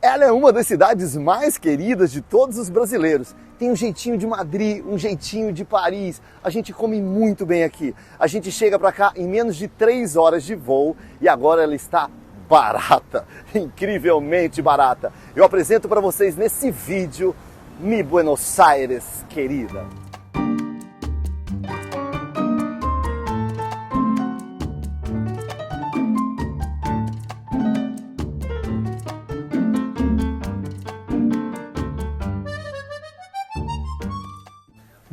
Ela é uma das cidades mais queridas de todos os brasileiros. Tem um jeitinho de Madrid, um jeitinho de Paris. A gente come muito bem aqui. A gente chega para cá em menos de 3 horas de voo e agora ela está barata, incrivelmente barata. Eu apresento para vocês nesse vídeo Mi Buenos Aires, querida.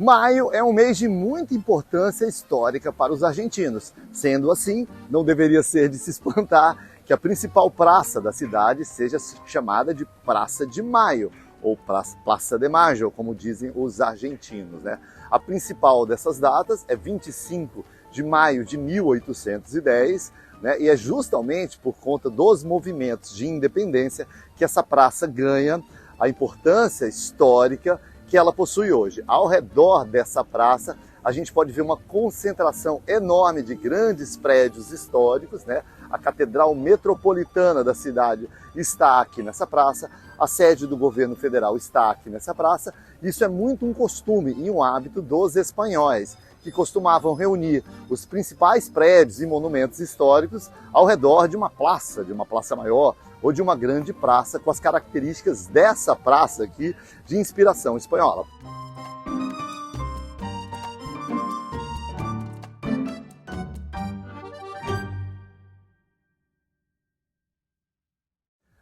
Maio é um mês de muita importância histórica para os argentinos. Sendo assim, não deveria ser de se espantar que a principal praça da cidade seja chamada de Praça de Maio, ou Plaza de Mayo, como dizem os argentinos, né? A principal dessas datas é 25 de maio de 1810, né? E é justamente por conta dos movimentos de independência que essa praça ganha a importância histórica que ela possui hoje. Ao redor dessa praça, a gente pode ver uma concentração enorme de grandes prédios históricos, né? A Catedral Metropolitana da cidade está aqui nessa praça, a sede do governo federal está aqui nessa praça. Isso é muito um costume e um hábito dos espanhóis, que costumavam reunir os principais prédios e monumentos históricos ao redor de uma praça maior, ou de uma grande praça com as características dessa praça aqui de inspiração espanhola.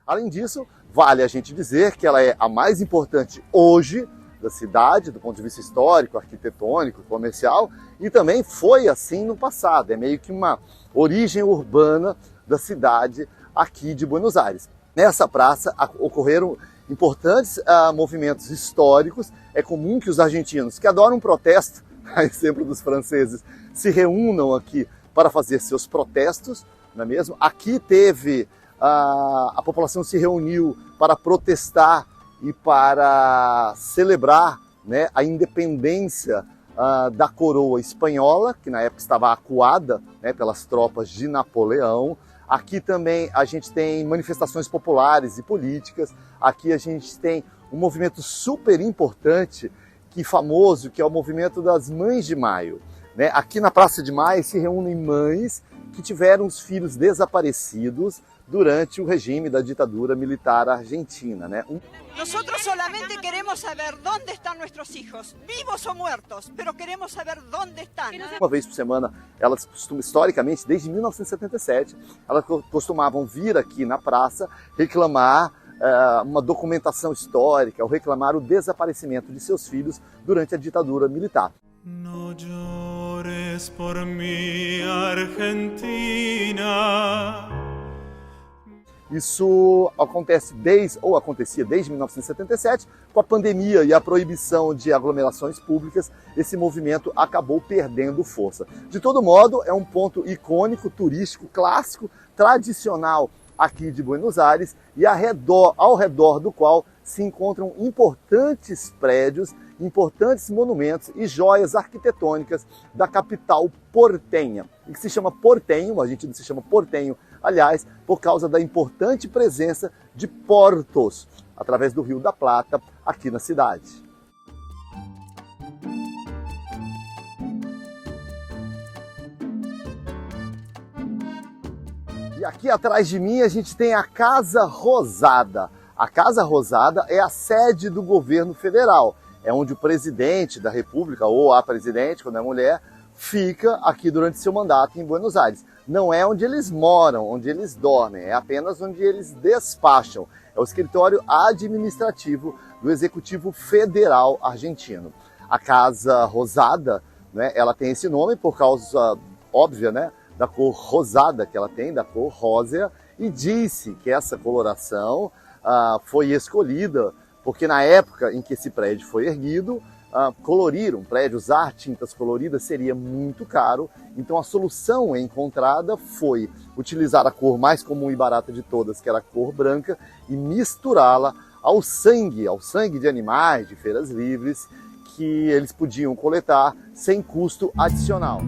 Além disso, vale a gente dizer que ela é a mais importante hoje da cidade, do ponto de vista histórico, arquitetônico, comercial, e também foi assim no passado. É meio que uma origem urbana da cidade aqui de Buenos Aires. Nessa praça ocorreram importantes movimentos históricos. É comum que os argentinos, que adoram protesto, a exemplo dos franceses, se reúnam aqui para fazer seus protestos, não é mesmo? Aqui teve a população se reuniu para protestar e para celebrar, né, a independência da coroa espanhola, que na época estava acuada, né, pelas tropas de Napoleão. Aqui também a gente tem manifestações populares e políticas. Aqui a gente tem um movimento super importante e famoso, que é o movimento das Mães de Maio, né? Aqui na Praça de Maio se reúnem mães que tiveram os filhos desaparecidos durante o regime da ditadura militar argentina, né? Nosotros solamente queremos saber dónde están nuestros hijos, vivos o muertos, pero queremos saber dónde están. Uma vez por semana, elas costumam, historicamente, desde 1977, elas costumavam vir aqui na praça reclamar uma documentação histórica, ou reclamar o desaparecimento de seus filhos durante a ditadura militar. No llores por mí, Argentina. Isso acontecia desde 1977, com a pandemia e a proibição de aglomerações públicas, esse movimento acabou perdendo força. De todo modo, é um ponto icônico, turístico, clássico, tradicional aqui de Buenos Aires e ao redor do qual se encontram importantes prédios, importantes monumentos e joias arquitetônicas da capital portenha, e que se chama portenho, o argentino se chama portenho, aliás, por causa da importante presença de portos através do Rio da Plata aqui na cidade. E aqui atrás de mim a gente tem a Casa Rosada. A Casa Rosada é a sede do governo federal. É onde o presidente da República, ou a presidente, quando é mulher, fica aqui durante seu mandato em Buenos Aires. Não é onde eles moram, onde eles dormem, é apenas onde eles despacham. É o escritório administrativo do Executivo Federal argentino. A Casa Rosada, né, ela tem esse nome por causa óbvia, né, da cor rosada que ela tem, da cor rósea, e disse que essa coloração foi escolhida porque na época em que esse prédio foi erguido, colorir um prédio, usar tintas coloridas seria muito caro, então a solução encontrada foi utilizar a cor mais comum e barata de todas, que era a cor branca, e misturá-la ao sangue de animais, de feiras livres, que eles podiam coletar sem custo adicional.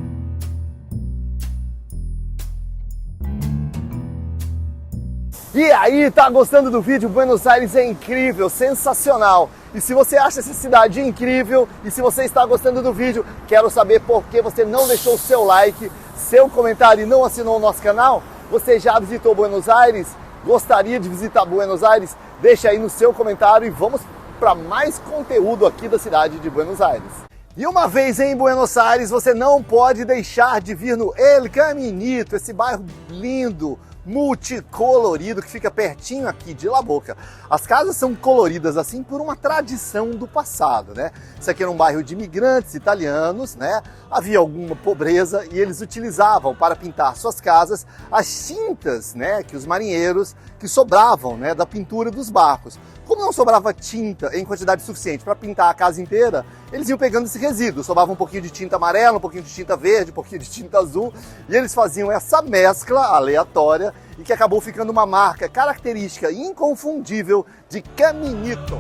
E aí, tá gostando do vídeo? Buenos Aires é incrível, sensacional. E se você acha essa cidade incrível e se você está gostando do vídeo, quero saber por que você não deixou o seu like, seu comentário e não assinou o nosso canal. Você já visitou Buenos Aires? Gostaria de visitar Buenos Aires? Deixa aí no seu comentário e vamos para mais conteúdo aqui da cidade de Buenos Aires. E uma vez em Buenos Aires, você não pode deixar de vir no El Caminito, esse bairro lindo, multicolorido, que fica pertinho aqui de La Boca. As casas são coloridas assim por uma tradição do passado, né? Isso aqui era um bairro de imigrantes italianos, né? Havia alguma pobreza e eles utilizavam para pintar suas casas as tintas, né, que os marinheiros que sobravam, né, da pintura dos barcos. Como não sobrava tinta em quantidade suficiente para pintar a casa inteira, eles iam pegando esse resíduo. Sobrava um pouquinho de tinta amarela, um pouquinho de tinta verde, um pouquinho de tinta azul, e eles faziam essa mescla aleatória e que acabou ficando uma marca característica e inconfundível de Caminito.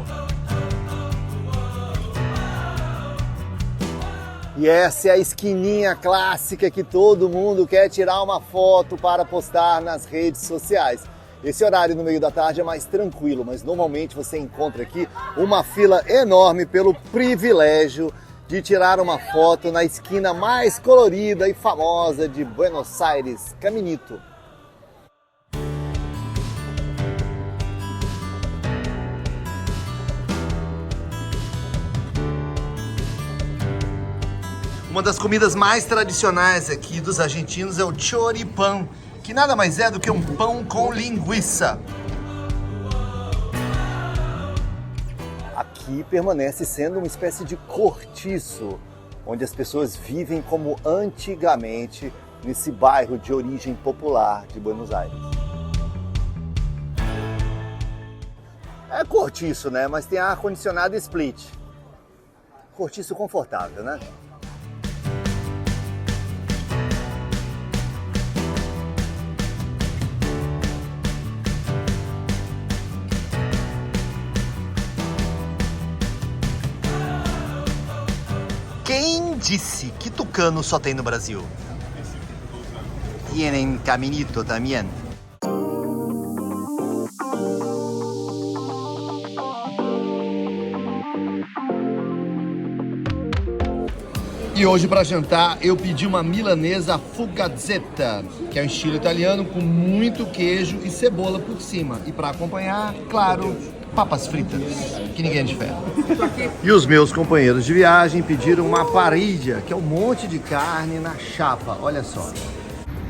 E essa é a esquininha clássica que todo mundo quer tirar uma foto para postar nas redes sociais. Esse horário no meio da tarde é mais tranquilo, mas normalmente você encontra aqui uma fila enorme pelo privilégio de tirar uma foto na esquina mais colorida e famosa de Buenos Aires, Caminito. Uma das comidas mais tradicionais aqui dos argentinos é o choripán, que nada mais é do que um pão com linguiça. Aqui permanece sendo uma espécie de cortiço, onde as pessoas vivem como antigamente nesse bairro de origem popular de Buenos Aires. É cortiço, né? Mas tem ar-condicionado split. Cortiço confortável, né? Quem disse que tucano só tem no Brasil? Tienen Caminito também. E hoje para jantar eu pedi uma milanesa fugazzetta, que é um estilo italiano com muito queijo e cebola por cima. E para acompanhar, claro, papas fritas, que ninguém é de ferro. E os meus companheiros de viagem pediram uma parrilla, que é um monte de carne na chapa, olha só.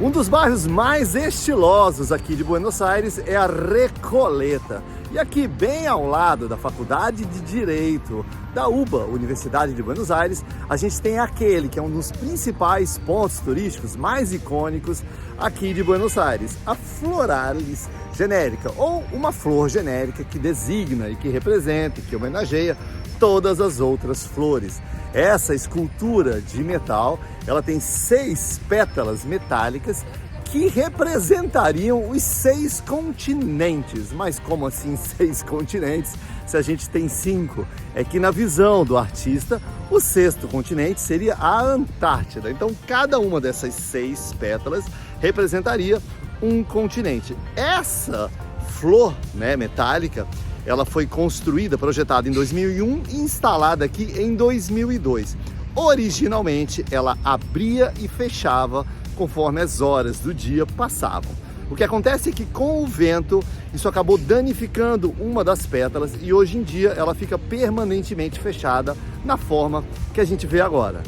Um dos bairros mais estilosos aqui de Buenos Aires é a Recoleta. E aqui, bem ao lado da Faculdade de Direito da UBA, Universidade de Buenos Aires, a gente tem aquele que é um dos principais pontos turísticos mais icônicos aqui de Buenos Aires, a Floralis genérica, ou uma flor genérica que designa e que representa e que homenageia todas as outras flores. Essa escultura de metal, ela tem 6 pétalas metálicas que representariam os 6 continentes. Mas como assim 6 continentes se a gente tem 5? É que na visão do artista, o 6º continente seria a Antártida. Então cada uma dessas 6 pétalas representaria um continente. Essa flor, né, metálica, ela foi construída, projetada em 2001 e instalada aqui em 2002. Originalmente ela abria e fechava conforme as horas do dia passavam. O que acontece é que com o vento isso acabou danificando uma das pétalas e hoje em dia ela fica permanentemente fechada na forma que a gente vê agora.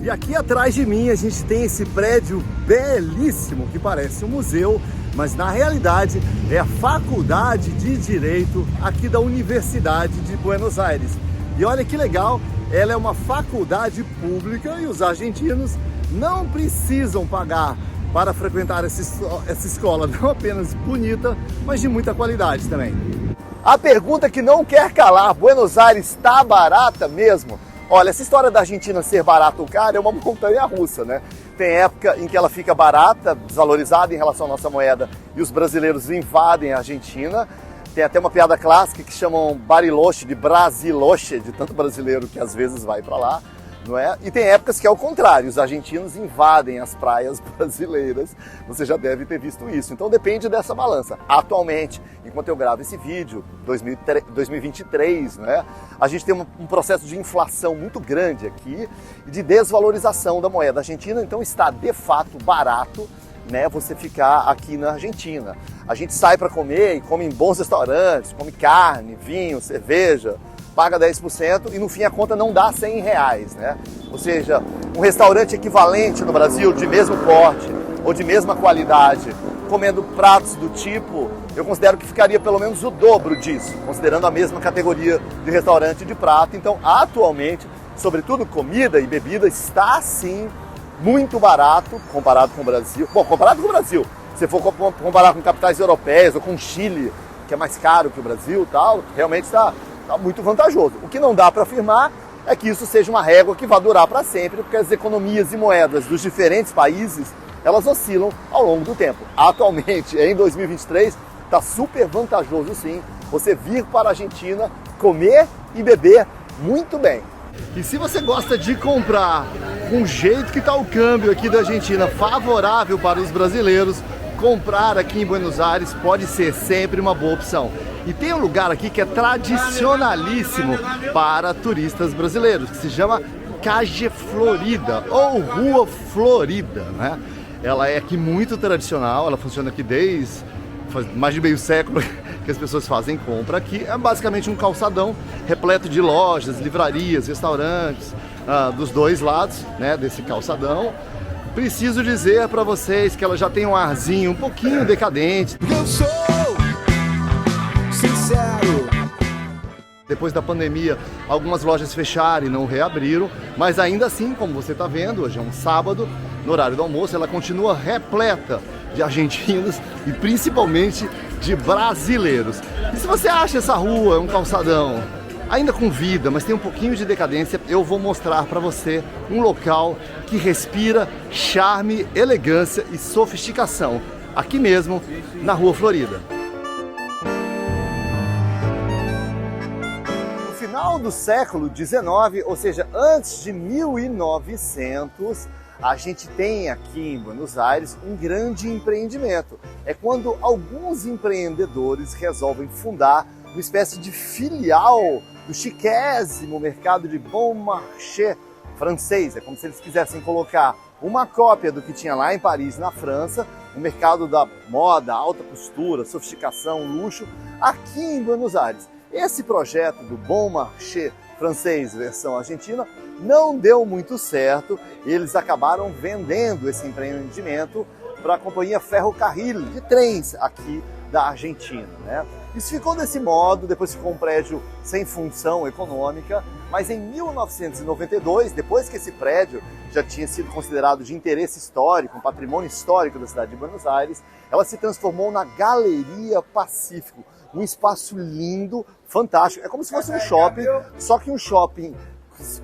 E aqui atrás de mim a gente tem esse prédio belíssimo que parece um museu, mas na realidade é a Faculdade de Direito aqui da Universidade de Buenos Aires. E olha que legal, ela é uma faculdade pública e os argentinos não precisam pagar para frequentar essa escola, não apenas bonita, mas de muita qualidade também. A pergunta que não quer calar, Buenos Aires está barata mesmo? Olha, essa história da Argentina ser barata ou cara é uma montanha-russa, né? Tem época em que ela fica barata, desvalorizada em relação à nossa moeda e os brasileiros invadem a Argentina. Tem até uma piada clássica que chamam Bariloche de Brasiloche, de tanto brasileiro que às vezes vai para lá. não é? E tem épocas que é o contrário, os argentinos invadem as praias brasileiras, você já deve ter visto isso. Então depende dessa balança. Atualmente, enquanto eu gravo esse vídeo, 2023, não é? A gente tem um processo de inflação muito grande aqui e de desvalorização da moeda argentina, então está de fato barato, né, você ficar aqui na Argentina. A gente sai para comer e come em bons restaurantes, come carne, vinho, cerveja, paga 10% e no fim a conta não dá R$100, né? Ou seja, um restaurante equivalente no Brasil, de mesmo porte ou de mesma qualidade, comendo pratos do tipo, eu considero que ficaria pelo menos o dobro disso, considerando a mesma categoria de restaurante de prato. Então, atualmente, sobretudo comida e bebida, está sim muito barato comparado com o Brasil. Bom, comparado com o Brasil, se for comparar com capitais europeias ou com o Chile, que é mais caro que o Brasil, tal, realmente está muito vantajoso. O que não dá para afirmar é que isso seja uma régua que vai durar para sempre, porque as economias e moedas dos diferentes países, elas oscilam ao longo do tempo. Atualmente, em 2023, está super vantajoso sim você vir para a Argentina, comer e beber muito bem. E se você gosta de comprar com o jeito que está o câmbio aqui da Argentina, favorável para os brasileiros, comprar aqui em Buenos Aires pode ser sempre uma boa opção. E tem um lugar aqui que é tradicionalíssimo para turistas brasileiros, que se chama Calle Florida, ou Rua Florida, né? Ela é aqui muito tradicional, ela funciona aqui desde mais de meio século que as pessoas fazem compra aqui. É basicamente um calçadão repleto de lojas, livrarias, restaurantes, dos dois lados, né, desse calçadão. Preciso dizer para vocês que ela já tem um arzinho um pouquinho decadente. Eu sou sincero. Depois da pandemia, algumas lojas fecharam e não reabriram, mas ainda assim, como você está vendo, hoje é um sábado, no horário do almoço, ela continua repleta de argentinos e principalmente de brasileiros. E se você acha essa rua um calçadão ainda com vida, mas tem um pouquinho de decadência, eu vou mostrar para você um local que respira charme, elegância e sofisticação, aqui mesmo na Rua Florida. No final do século XIX, ou seja, antes de 1900, a gente tem aqui em Buenos Aires um grande empreendimento. É quando alguns empreendedores resolvem fundar uma espécie de filial do chiquésimo mercado de Bon Marché francês. É como se eles quisessem colocar uma cópia do que tinha lá em Paris, na França, o mercado da moda, alta costura, sofisticação, luxo, aqui em Buenos Aires. Esse projeto do Bon Marché francês versão argentina não deu muito certo e eles acabaram vendendo esse empreendimento para a companhia Ferrocarril de trens aqui da Argentina, né? Isso ficou desse modo, depois ficou um prédio sem função econômica, mas em 1992, depois que esse prédio já tinha sido considerado de interesse histórico, um patrimônio histórico da cidade de Buenos Aires, ela se transformou na Galeria Pacífico, um espaço lindo, fantástico. É como se fosse um shopping, só que um shopping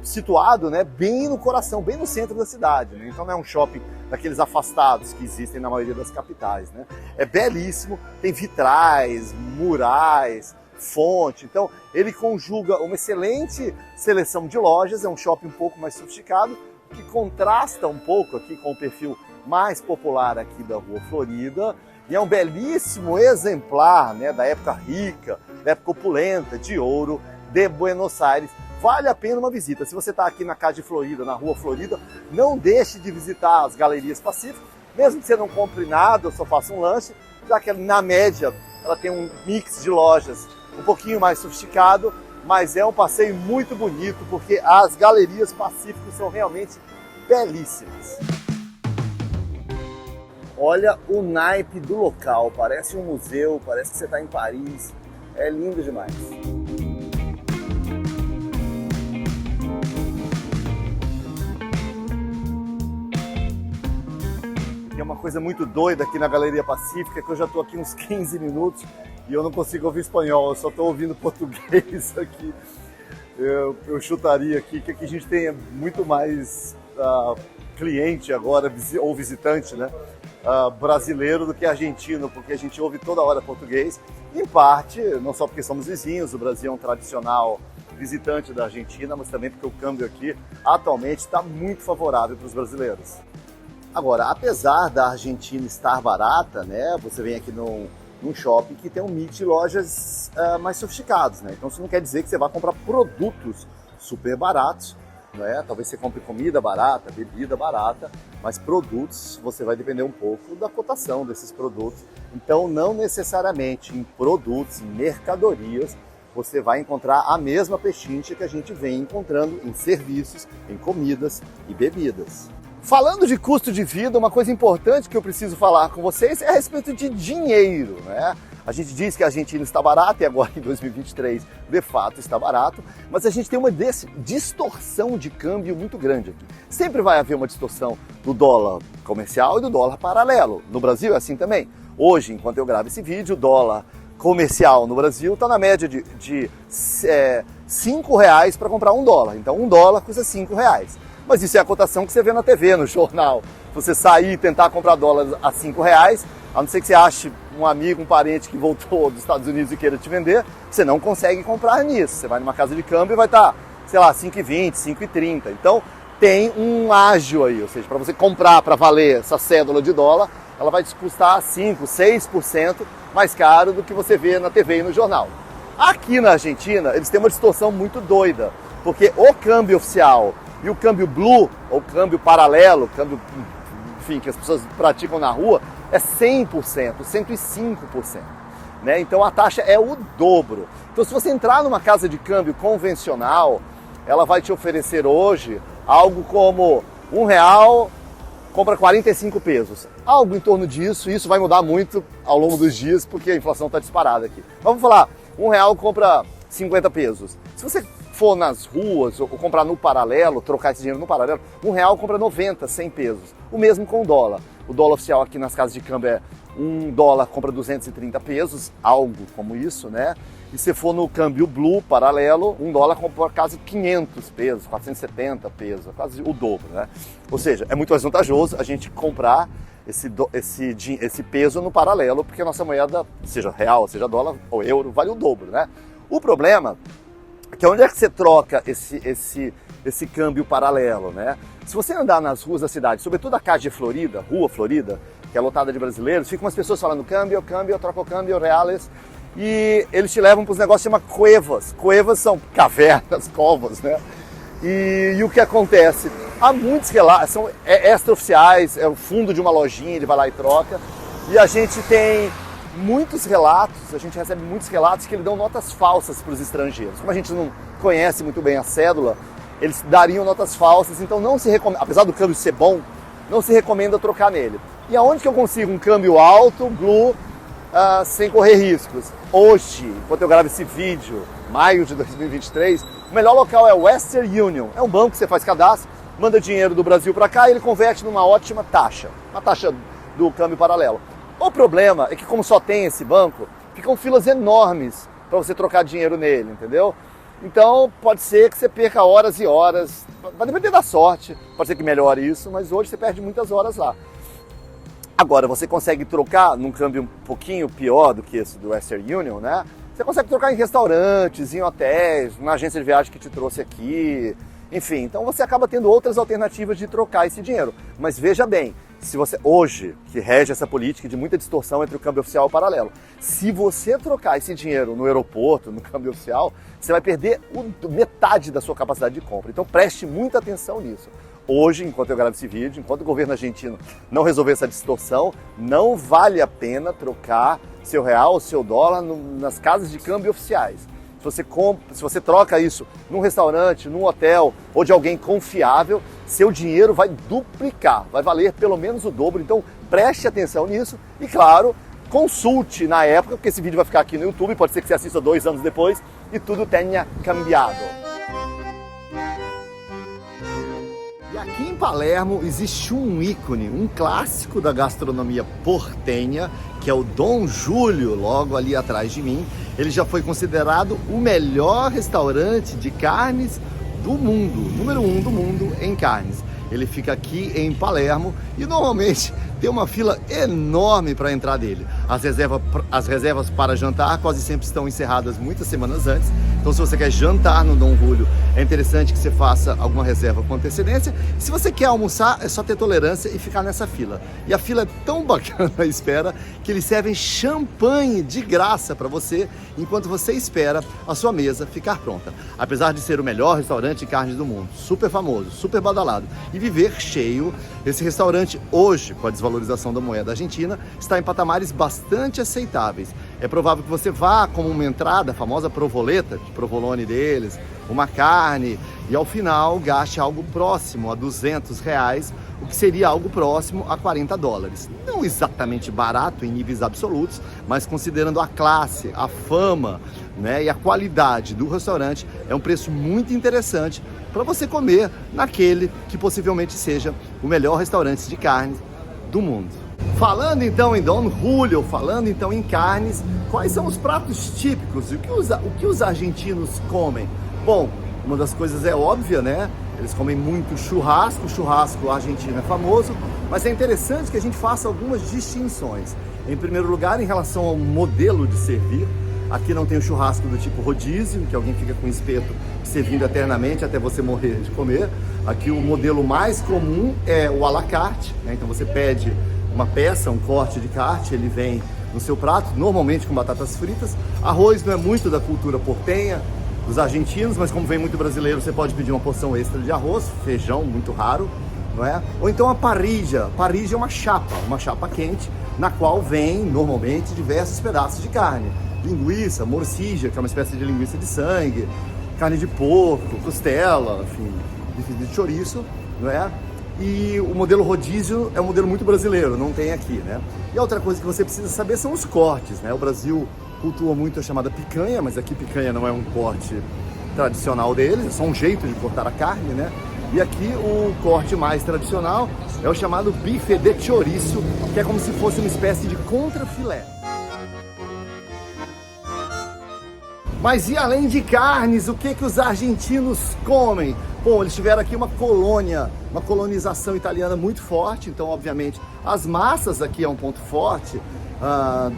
situado, né, bem no coração, bem no centro da cidade, né? Então não é um shopping daqueles afastados que existem na maioria das capitais, né? É belíssimo, tem vitrais, murais, fonte. Então ele conjuga uma excelente seleção de lojas, é um shopping um pouco mais sofisticado, que contrasta um pouco aqui com o perfil mais popular aqui da Rua Florida, e é um belíssimo exemplar, né, da época rica, da época opulenta, de ouro, de Buenos Aires. Vale a pena uma visita. Se você está aqui na Calle Florida, na Rua Florida, não deixe de visitar as Galerias Pacífico, mesmo que você não compre nada, ou só faça um lanche, já que na média ela tem um mix de lojas um pouquinho mais sofisticado, mas é um passeio muito bonito, porque as Galerias Pacífico são realmente belíssimas. Olha o naipe do local, parece um museu, parece que você está em Paris, é lindo demais. É uma coisa muito doida aqui na Galeria Pacífica, que eu já estou aqui uns 15 minutos e eu não consigo ouvir espanhol, eu só estou ouvindo português aqui. Eu chutaria aqui que aqui a gente tem muito mais cliente agora, ou visitante, né, brasileiro do que argentino, porque a gente ouve toda hora português, em parte, não só porque somos vizinhos, o Brasil é um tradicional visitante da Argentina, mas também porque o câmbio aqui atualmente está muito favorável para os brasileiros. Agora, apesar da Argentina estar barata, né, você vem aqui num shopping que tem um mix de lojas mais sofisticados, né? Então isso não quer dizer que você vai comprar produtos super baratos, né? Talvez você compre comida barata, bebida barata, mas produtos você vai depender um pouco da cotação desses produtos. Então não necessariamente em produtos, em mercadorias, você vai encontrar a mesma pechincha que a gente vem encontrando em serviços, em comidas e bebidas. Falando de custo de vida, uma coisa importante que eu preciso falar com vocês é a respeito de dinheiro, né? A gente diz que a Argentina está barata e agora em 2023 de fato está barato, mas a gente tem uma distorção de câmbio muito grande aqui. Sempre vai haver uma distorção do dólar comercial e do dólar paralelo. No Brasil é assim também. Hoje, enquanto eu gravo esse vídeo, o dólar comercial no Brasil está na média de R$5 para comprar $1. Então $1 custa R$5. Mas isso é a cotação que você vê na TV, no jornal. Se você sair e tentar comprar dólares a R$5, a não ser que você ache um amigo, um parente que voltou dos Estados Unidos e queira te vender, você não consegue comprar nisso. Você vai numa casa de câmbio e vai estar, sei lá, 5,20, 5,30. Então tem um ágio aí, ou seja, para você comprar para valer essa cédula de dólar, ela vai te custar 5%, 6% mais caro do que você vê na TV e no jornal. Aqui na Argentina, eles têm uma distorção muito doida, porque o câmbio oficial e o câmbio blue, ou câmbio paralelo, câmbio, enfim, que as pessoas praticam na rua, é 100%, 105%. Né? Então a taxa é o dobro. Então se você entrar numa casa de câmbio convencional, ela vai te oferecer hoje algo como R$1 compra 45 pesos. Algo em torno disso, e isso vai mudar muito ao longo dos dias, porque a inflação está disparada aqui. Mas vamos falar, R$1 compra 50 pesos. Se você for nas ruas ou comprar no paralelo, trocar esse dinheiro no paralelo, R$1 compra 90, 100 pesos. O mesmo com o dólar. O dólar oficial aqui nas casas de câmbio é $1 compra 230 pesos, algo como isso, né? E se for no câmbio blue paralelo, $1 compra quase 500 pesos, 470 pesos, quase o dobro, né? Ou seja, é muito mais vantajoso a gente comprar esse peso no paralelo, porque a nossa moeda, seja real, seja dólar ou euro, vale o dobro, né? O problema é que onde é que você troca esse câmbio paralelo, né? Se você andar nas ruas da cidade, sobretudo a Calle Florida, Rua Florida, que é lotada de brasileiros, ficam umas pessoas falando câmbio, troco câmbio, reales, e eles te levam para os negócios que chamam cuevas. Cuevas são cavernas, covas, né? E o que acontece? Há muitos relatos, são extraoficiais, é o fundo de uma lojinha, ele vai lá e troca, e a gente tem muitos relatos, a gente recebe muitos relatos que eles dão notas falsas para os estrangeiros. Como a gente não conhece muito bem a cédula, eles dariam notas falsas, então não se recomenda, apesar do câmbio ser bom, não se recomenda trocar nele. E aonde que eu consigo um câmbio alto, blue, sem correr riscos? Hoje, enquanto eu gravo esse vídeo, maio de 2023, o melhor local é o Western Union. É um banco que você faz cadastro, manda dinheiro do Brasil para cá e ele converte numa ótima taxa, uma taxa do câmbio paralelo. O problema é que como só tem esse banco, ficam filas enormes para você trocar dinheiro nele, entendeu? Então pode ser que você perca horas e horas, vai depender da sorte, pode ser que melhore isso, mas hoje você perde muitas horas lá. Agora, você consegue trocar num câmbio um pouquinho pior do que esse do Western Union, né? Você consegue trocar em restaurantes, em hotéis, na agência de viagem que te trouxe aqui, enfim. Então você acaba tendo outras alternativas de trocar esse dinheiro. Mas veja bem, se você hoje, que rege essa política de muita distorção entre o câmbio oficial e o paralelo, se você trocar esse dinheiro no aeroporto, no câmbio oficial, você vai perder metade da sua capacidade de compra. Então preste muita atenção nisso. Hoje, enquanto eu gravo esse vídeo, enquanto o governo argentino não resolver essa distorção, não vale a pena trocar seu real ou seu dólar nas casas de câmbio oficiais. Se você troca isso num restaurante, num hotel ou de alguém confiável, seu dinheiro vai duplicar, vai valer pelo menos o dobro. Então preste atenção nisso e, claro, consulte na época, porque esse vídeo vai ficar aqui no YouTube, pode ser que você assista 2 anos depois e tudo tenha cambiado. E aqui em Palermo existe um ícone, um clássico da gastronomia portenha, que é o Dom Júlio, logo ali atrás de mim. Ele já foi considerado o melhor restaurante de carnes do mundo, número 1 do mundo em carnes. Ele fica aqui em Palermo e normalmente tem uma fila enorme para entrar dele. As reservas para jantar quase sempre estão encerradas muitas semanas antes. Então, se você quer jantar no Dom Julio, é interessante que você faça alguma reserva com antecedência. Se você quer almoçar, é só ter tolerância e ficar nessa fila. E a fila é tão bacana à espera que eles servem champanhe de graça para você enquanto você espera a sua mesa ficar pronta. Apesar de ser o melhor restaurante de carnes do mundo, super famoso, super badalado e viver cheio, esse restaurante hoje, com a desvalorização da moeda argentina, está em patamares bastante aceitáveis. É provável que você vá como uma entrada, a famosa provoleta, de provolone deles, uma carne, e ao final gaste algo próximo a R$200, o que seria algo próximo a $40. Não exatamente barato em níveis absolutos, mas considerando a classe, a fama, né, e a qualidade do restaurante, é um preço muito interessante para você comer naquele que possivelmente seja o melhor restaurante de carne do mundo. Falando então em Dom Julio, falando então em carnes, quais são os pratos típicos e o que os argentinos comem? Bom, uma das coisas é óbvia, né? Eles comem muito churrasco, o churrasco argentino é famoso, mas é interessante que a gente faça algumas distinções. Em primeiro lugar, em relação ao modelo de servir, aqui não tem o churrasco do tipo rodízio, que alguém fica com espeto servindo eternamente até você morrer de comer. Aqui o modelo mais comum é o à la carte, né? Então você pede uma peça, um corte de carne, ele vem no seu prato, normalmente com batatas fritas. Arroz não é muito da cultura portenha dos argentinos, mas como vem muito brasileiro, você pode pedir uma porção extra de arroz, feijão, muito raro, não é? Ou então a parrilla. Parrilla é uma chapa quente, na qual vem normalmente diversos pedaços de carne. Linguiça, morcilla, que é uma espécie de linguiça de sangue, carne de porco, costela, enfim, de chouriço, não é? E o modelo rodízio é um modelo muito brasileiro, não tem aqui, né? E a outra coisa que você precisa saber são os cortes, né? O Brasil cultua muito a chamada picanha, mas aqui picanha não é um corte tradicional deles, é só um jeito de cortar a carne, né? E aqui o corte mais tradicional é o chamado bife de chouriço, que é como se fosse uma espécie de contrafilé. Mas e além de carnes, o que os argentinos comem? Bom, eles tiveram aqui uma colonização italiana muito forte, então obviamente as massas aqui é um ponto forte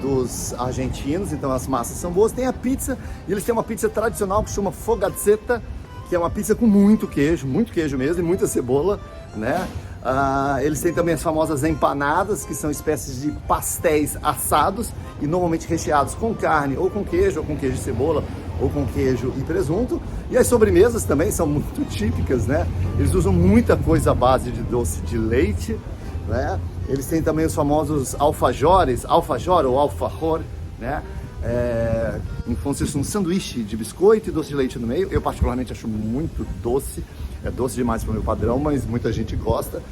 dos argentinos, então as massas são boas. Tem a pizza, e eles têm uma pizza tradicional que se chama fogazzetta, que é uma pizza com muito queijo mesmo, e muita cebola, né? Eles têm também as famosas empanadas, que são espécies de pastéis assados e normalmente recheados com carne, ou com queijo e cebola, ou com queijo e presunto. E as sobremesas também são muito típicas, né? Eles usam muita coisa à base de doce de leite, né? Eles têm também os famosos alfajores, alfajor ou alfajor, né? Consiste um sanduíche de biscoito e doce de leite no meio. Eu particularmente acho muito doce, é doce demais para o meu padrão, mas muita gente gosta.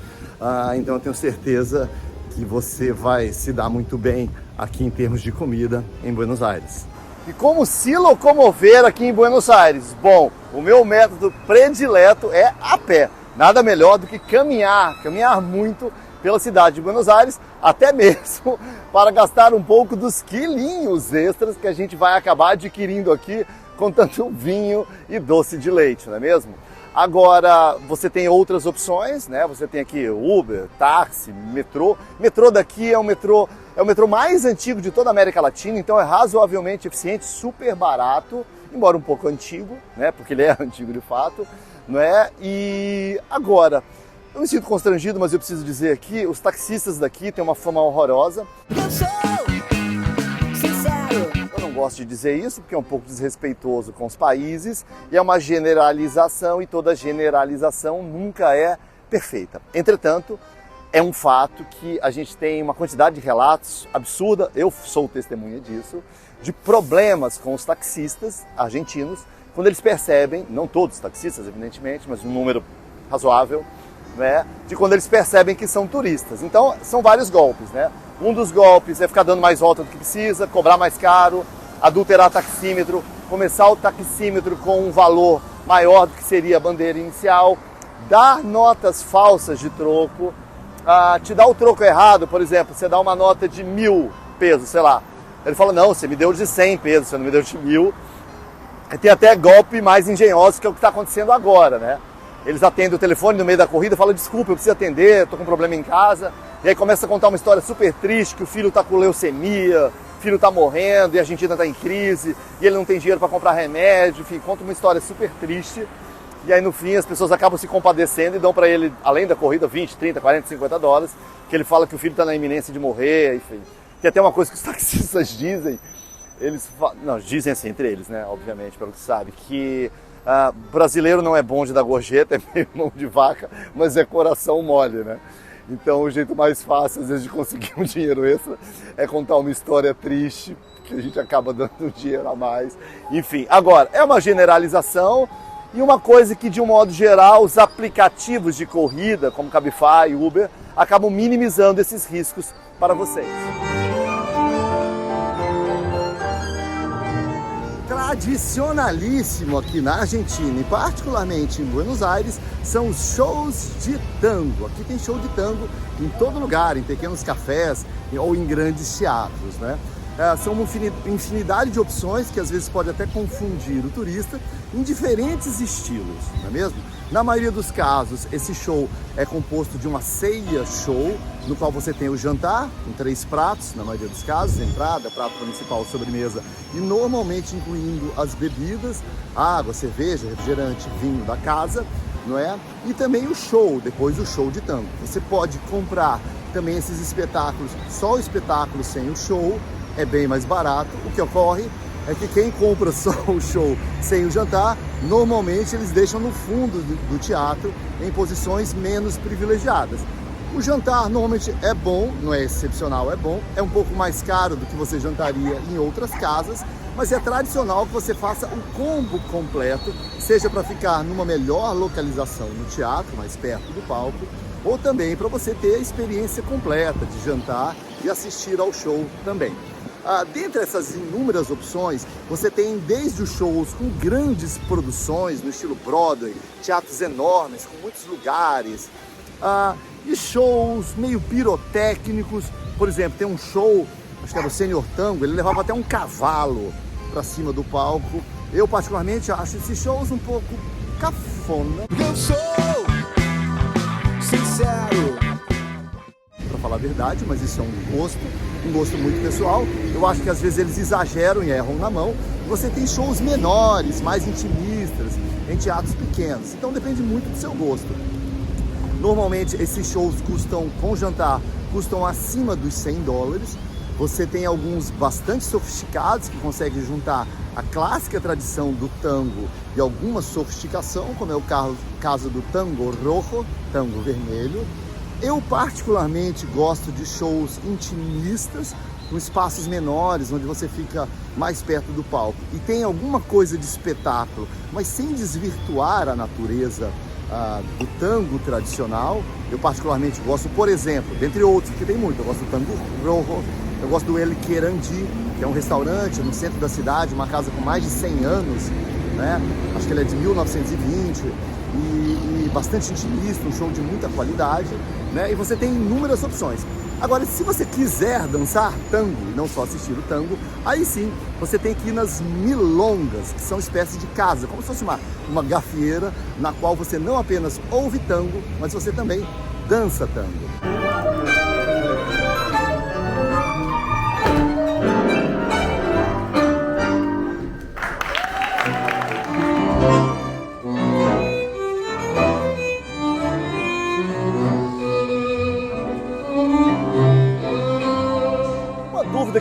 Então eu tenho certeza que você vai se dar muito bem aqui em termos de comida em Buenos Aires. E como se locomover aqui em Buenos Aires? Bom, o meu método predileto é a pé. Nada melhor do que caminhar muito pela cidade de Buenos Aires, até mesmo para gastar um pouco dos quilinhos extras que a gente vai acabar adquirindo aqui com tanto vinho e doce de leite, não é mesmo? Agora, você tem outras opções, né? Você tem aqui Uber, táxi, metrô. Metrô daqui é o metrô mais antigo de toda a América Latina, então é razoavelmente eficiente, super barato, embora um pouco antigo, né? Porque ele é antigo de fato, não é? E agora, eu me sinto constrangido, mas eu preciso dizer aqui, os taxistas daqui têm uma fama horrorosa. Eu sou sincero. Eu não gosto de dizer isso, porque é um pouco desrespeitoso com os países, e é uma generalização, e toda generalização nunca é perfeita. Entretanto, é um fato que a gente tem uma quantidade de relatos absurda, eu sou testemunha disso, de problemas com os taxistas argentinos, quando eles percebem, não todos os taxistas, evidentemente, mas um número razoável, né, de quando eles percebem que são turistas. Então, são vários golpes, né? Um dos golpes é ficar dando mais volta do que precisa, cobrar mais caro, adulterar taxímetro, começar o taxímetro com um valor maior do que seria a bandeira inicial, dar notas falsas de troco, te dar o troco errado, por exemplo, você dá uma nota de 1.000 pesos, sei lá. Ele fala, não, você me deu de 100 pesos, você não me deu de 1.000. Tem até golpe mais engenhoso, que é o que está acontecendo agora, né? eles atendem o telefone no meio da corrida, falam, desculpa, eu preciso atender, estou com um problema em casa. E aí começa a contar uma história super triste, que o filho está com leucemia, o filho está morrendo e a Argentina está em crise, e ele não tem dinheiro para comprar remédio, enfim, conta uma história super triste. E aí no fim as pessoas acabam se compadecendo e dão para ele, além da corrida, 20, 30, 40, 50 dólares, que ele fala que o filho está na iminência de morrer, enfim. Tem até uma coisa que os taxistas dizem, dizem assim entre eles, né, obviamente, pelo que se sabe, que brasileiro não é bom de dar gorjeta, é meio mão de vaca, mas é coração mole, né? Então o jeito mais fácil, às vezes, de conseguir um dinheiro extra é contar uma história triste, que a gente acaba dando um dinheiro a mais. Enfim, agora, é uma generalização e uma coisa que, de um modo geral, os aplicativos de corrida, como Cabify e Uber, acabam minimizando esses riscos para vocês. Tradicionalíssimo aqui na Argentina e particularmente em Buenos Aires são os shows de tango. Aqui tem show de tango em todo lugar, em pequenos cafés ou em grandes teatros, né? São uma infinidade de opções que às vezes pode até confundir o turista em diferentes estilos, não é mesmo? Na maioria dos casos, esse show é composto de uma ceia show, no qual você tem o jantar, com 3 pratos, na maioria dos casos, entrada, prato principal, sobremesa, e normalmente incluindo as bebidas, água, cerveja, refrigerante, vinho da casa, não é? E também o show, depois o show de tango. Você pode comprar também esses espetáculos, só o espetáculo sem o show, é bem mais barato. O que ocorre é que quem compra só o show sem o jantar, normalmente eles deixam no fundo do teatro, em posições menos privilegiadas. O jantar normalmente é bom, não é excepcional, é bom, é um pouco mais caro do que você jantaria em outras casas, mas é tradicional que você faça o combo completo, seja para ficar numa melhor localização no teatro, mais perto do palco, ou também para você ter a experiência completa de jantar e assistir ao show também. Dentre essas inúmeras opções, você tem desde os shows com grandes produções no estilo Broadway, teatros enormes, com muitos lugares, e shows meio pirotécnicos. Por exemplo, tem um show, acho que era o Senhor Tango, ele levava até um cavalo para cima do palco. Eu particularmente acho esses shows um pouco cafona. Eu sou sincero, para falar a verdade, mas isso é um gosto muito pessoal. Eu acho que às vezes eles exageram e erram na mão. Você tem shows menores, mais intimistas, em teatros pequenos. Então depende muito do seu gosto. Normalmente esses shows com jantar, custam acima dos 100 dólares. Você tem alguns bastante sofisticados que conseguem juntar a clássica tradição do tango e alguma sofisticação, como é o caso do tango rojo, tango vermelho. Eu particularmente gosto de shows intimistas, com espaços menores, onde você fica mais perto do palco. E tem alguma coisa de espetáculo, mas sem desvirtuar a natureza do tango tradicional. Eu particularmente gosto, por exemplo, dentre outros, que tem muito, eu gosto do tango rojo, eu gosto do El Querandí, que é um restaurante no centro da cidade, uma casa com mais de 100 anos, né? Acho que ele é de 1920, e bastante intimista, um show de muita qualidade, né? E você tem inúmeras opções. Agora, se você quiser dançar tango e não só assistir o tango, aí sim, você tem que ir nas milongas, que são espécies de casa, como se fosse uma gafieira, na qual você não apenas ouve tango, mas você também dança tango.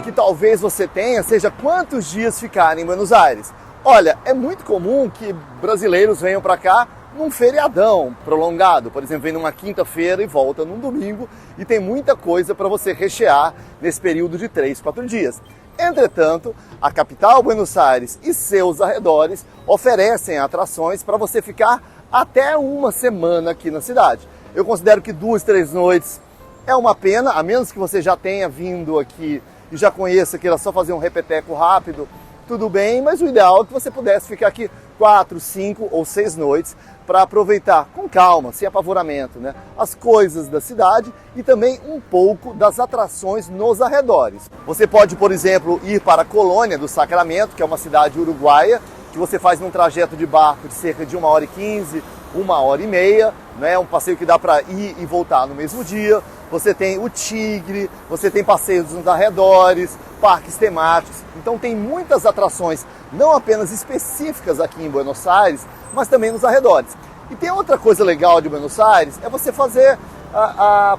Que talvez você tenha, seja quantos dias ficar em Buenos Aires. Olha, é muito comum que brasileiros venham para cá num feriadão prolongado, por exemplo, vem numa quinta-feira e volta num domingo, e tem muita coisa para você rechear nesse período de 3, 4 dias. Entretanto, a capital Buenos Aires e seus arredores oferecem atrações para você ficar até uma semana aqui na cidade. Eu considero que 2, 3 noites é uma pena, a menos que você já tenha vindo aqui e já conheça, queira só fazer um repeteco rápido, tudo bem, mas o ideal é que você pudesse ficar aqui 4, 5 ou 6 noites para aproveitar com calma, sem apavoramento, né, as coisas da cidade e também um pouco das atrações nos arredores. Você pode, por exemplo, ir para a Colônia do Sacramento, que é uma cidade uruguaia, que você faz num trajeto de barco de cerca de 1h15, 1h30, né? Um passeio que dá para ir e voltar no mesmo dia. Você tem o Tigre, você tem passeios nos arredores, parques temáticos. Então tem muitas atrações, não apenas específicas aqui em Buenos Aires, mas também nos arredores. E tem outra coisa legal de Buenos Aires, é você fazer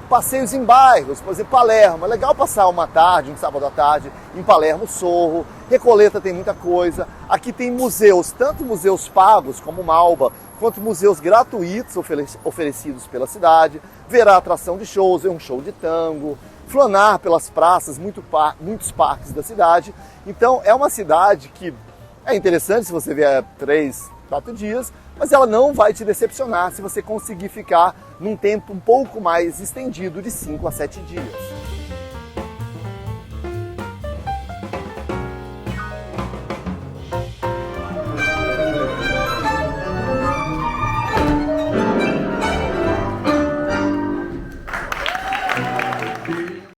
passeios em bairros, por exemplo, Palermo. É legal passar uma tarde, um sábado à tarde, em Palermo, Sorro. Recoleta tem muita coisa. Aqui tem museus, tanto museus pagos, como Malba, quanto museus gratuitos oferecidos pela cidade. Verá atração de shows, ver um show de tango, flanar pelas praças, muitos parques da cidade. Então é uma cidade que é interessante se você vier 3, 4 dias, mas ela não vai te decepcionar se você conseguir ficar num tempo um pouco mais estendido de 5 a 7 dias.